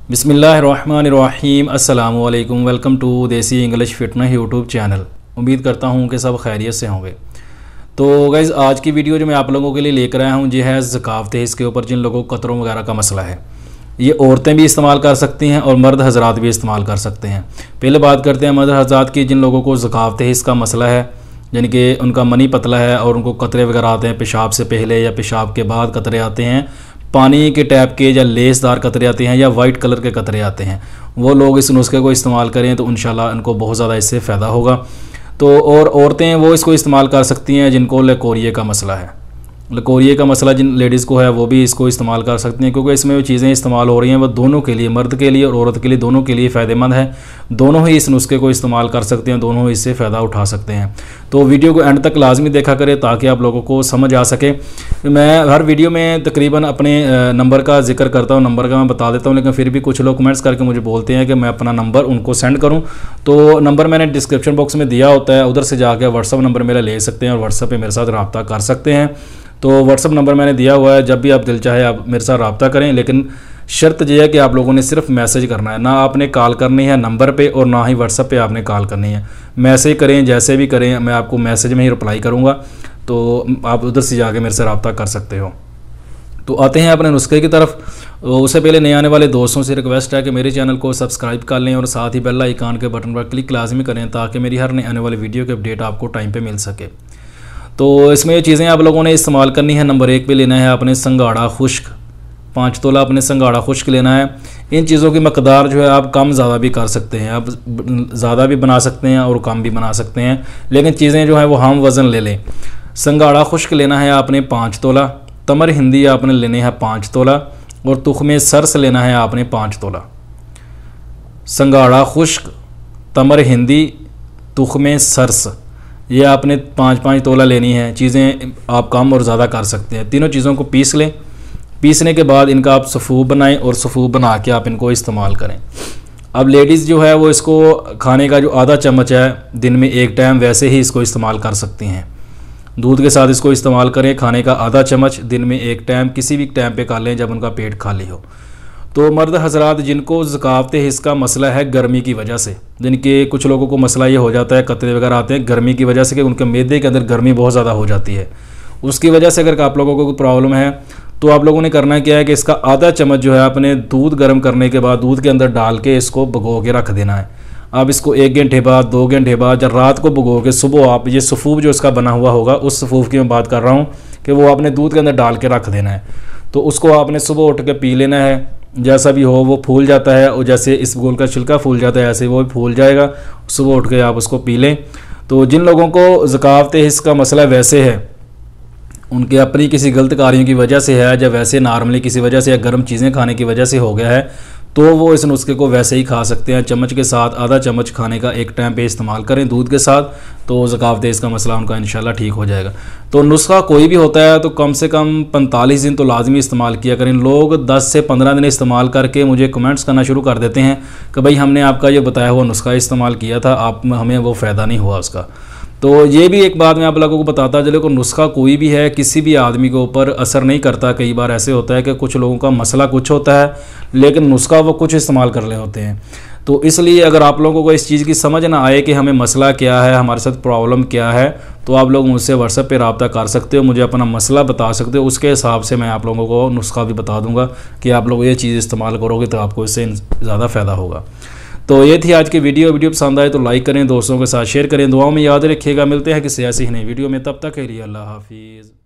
बिस्मिल्लाहिर्रहमानिर्रहीम अस्सलामु अलैकुम। वेलकम टू देसी इंग्लिश फिटनेस यूट्यूब चैनल। उम्मीद करता हूँ कि सब खैरियत से होंगे। तो गाइज़ आज की वीडियो जो मैं आप लोगों के लिए लेकर आया हूँ ये है ज़कावत हिस्स के ऊपर। जिन लोगों को कतरों वगैरह का मसला है, ये औरतें भी इस्तेमाल कर सकती हैं और मर्द हजरात भी इस्तेमाल कर सकते हैं। पहले बात करते हैं मर्द हजरात की। जिन लोगों को ज़कावत हिस्स का मसला है, यानी कि उनका मनी पतला है और उनको कतरे वगैरह आते हैं, पेशाब से पहले या पेशाब के बाद कतरे आते हैं, पानी के टैप के या लेसदार कतरे आते हैं या वाइट कलर के कतरे आते हैं, वो लोग इस नुस्खे को इस्तेमाल करें तो इंशाल्लाह इनको बहुत ज़्यादा इससे फ़ायदा होगा। तो और औरतें वो इसको इस्तेमाल कर सकती हैं जिनको लकोरिए का मसला है। लकोरिए का मसला जिन लेडीज़ को है वो भी इसको इस्तेमाल कर सकती हैं, क्योंकि इसमें जो चीज़ें इस्तेमाल हो रही हैं वो दोनों के लिए, मर्द के लिए और औरत के लिए, दोनों के लिए फ़ायदेमंद है। दोनों ही इस नुस्खे को इस्तेमाल कर सकते हैं, दोनों ही इससे फ़ायदा उठा सकते हैं। तो वीडियो को एंड तक लाजमी देखा करें ताकि आप लोगों को समझ आ सके। मैं हर वीडियो में तकरीबन अपने नंबर का जिक्र करता हूँ, नंबर का मैं बता देता हूँ, लेकिन फिर भी कुछ लोग कमेंट्स करके मुझे बोलते हैं कि मैं अपना नंबर उनको सेंड करूँ। तो नंबर मैंने डिस्क्रिप्शन बॉक्स में दिया होता है, उधर से जाकर व्हाट्सअप नंबर मेरा ले सकते हैं और व्हाट्सअप पर मेरे साथ रब्ता कर सकते हैं। तो व्हाट्सअप नंबर मैंने दिया हुआ है, जब भी आप दिल चाहे आप मेरे साथ रब्ता करें, लेकिन शर्त यह है कि आप लोगों ने सिर्फ मैसेज करना है, ना आपने कॉल करनी है नंबर पे और ना ही व्हाट्सअप पे आपने कॉल करनी है। मैसेज करें, जैसे भी करें, मैं आपको मैसेज में ही रिप्लाई करूँगा, तो आप उधर से जाके मेरे से रब्ता कर सकते हो। तो आते हैं अपने नुस्खे की तरफ। उससे पहले नए आने वाले दोस्तों से रिक्वेस्ट है कि मेरे चैनल को सब्सक्राइब कर लें और साथ ही बेल आइकन के बटन पर क्लिक लाजमी करें ताकि मेरी हर नई आने वाली वीडियो की अपडेट आपको टाइम पर मिल सके। तो इसमें ये चीज़ें आप लोगों ने इस्तेमाल करनी है। नंबर 1 पे लेना है आपने संगाड़ा खुश्क, 5 तोला अपने संगाड़ा खुश्क लेना है। इन चीज़ों की मकदार जो है आप कम ज़्यादा भी कर सकते हैं, आप ज़्यादा भी बना सकते हैं और कम भी बना सकते हैं, लेकिन चीज़ें जो है वो हम वज़न ले लें। संगाड़ा खुश्क लेना है आपने 5 तोला, तमर हिंदी आपने लेने हैं 5 तोला और तुख्मे सरस लेना है आपने 5 तोला। संगाड़ा खुश्क, तमर हिंदी, तुख्मे सरस, ये आपने 5-5 तोला लेनी है। चीज़ें आप कम और ज़्यादा कर सकते हैं। तीनों चीज़ों को पीस लें। पीसने के बाद इनका आप सफ़ूब बनाएं और सफ़ूब बना के आप इनको इस्तेमाल करें। अब लेडीज़ जो है वो इसको खाने का जो आधा चम्मच है दिन में एक टाइम, वैसे ही इसको इस्तेमाल कर सकती हैं। दूध के साथ इसको इस्तेमाल करें। खाने का आधा चम्मच दिन में एक टाइम, किसी भी टाइम पे कर लें जब उनका पेट खाली हो। तो मर्द हजरात जिनको ज़कावत हिस्स का मसला है गर्मी की वजह से, जिनके कुछ लोगों को मसला ये हो जाता है, कतरे वगैरह आते हैं गर्मी की वजह से कि उनके मैदे के अंदर गर्मी बहुत ज़्यादा हो जाती है, उसकी वजह से अगर आप लोगों को कोई प्रॉब्लम है तो आप लोगों ने करना क्या है कि इसका आधा चम्मच जो है आपने दूध गर्म करने के बाद दूध के अंदर डाल के इसको भिगो के रख देना है। आप इसको 1 घंटे बाद, 2 घंटे बाद, जब रात को भिगो के सुबह आप ये सफ़ूब जो इसका बना हुआ होगा, उस सफ़ूब की मैं बात कर रहा हूँ कि वो आपने दूध के अंदर डाल के रख देना है। तो उसको आपने सुबह उठ के पी लेना है। जैसा भी हो वो फूल जाता है और जैसे इस गोल का छिलका फूल जाता है ऐसे वो भी फूल जाएगा। सुबह उठ के आप उसको पी लें। तो जिन लोगों को ज़कावत हिस्स का मसला वैसे है, उनके अपनी किसी गलत कार्यों की वजह से है, या वैसे नॉर्मली किसी वजह से या गर्म चीज़ें खाने की वजह से हो गया है, तो वो इस नुस्खे को वैसे ही खा सकते हैं। चम्मच के साथ आधा चम्मच खाने का एक टाइम पे इस्तेमाल करें दूध के साथ, तो ज़कावत हिस्स का मसला उनका इंशाल्लाह ठीक हो जाएगा। तो नुस्खा कोई भी होता है तो कम से कम 45 दिन तो लाजमी इस्तेमाल किया करें। लोग 10 से 15 दिन इस्तेमाल करके मुझे कमेंट्स करना शुरू कर देते हैं कि भाई हमने आपका ये बताया हुआ नुस्खा इस्तेमाल किया था, आप हमें वो फ़ायदा नहीं हुआ उसका। तो ये भी एक बात मैं आप लोगों को बताता चलो कि नुस्खा कोई भी है किसी भी आदमी के ऊपर असर नहीं करता। कई बार ऐसे होता है कि कुछ लोगों का मसला कुछ होता है लेकिन नुस्खा वो कुछ इस्तेमाल कर रहे होते हैं। तो इसलिए अगर आप लोगों को इस चीज़ की समझ ना आए कि हमें मसला क्या है, हमारे साथ प्रॉब्लम क्या है, तो आप लोग मुझसे व्हाट्सएप पे रब्ता कर सकते हो, मुझे अपना मसला बता सकते हो। उसके हिसाब से मैं आप लोगों को नुस्खा भी बता दूंगा कि आप लोग ये चीज़ इस्तेमाल करोगे तो आपको इससे ज़्यादा फ़ायदा होगा। तो ये थी आज की वीडियो पसंद आए तो लाइक करें, दोस्तों के साथ शेयर करें, दुआओं में याद रखिएगा। मिलते हैं किसी ऐसी ही नई वीडियो में, तब तक के लिए अल्लाह हाफिज़।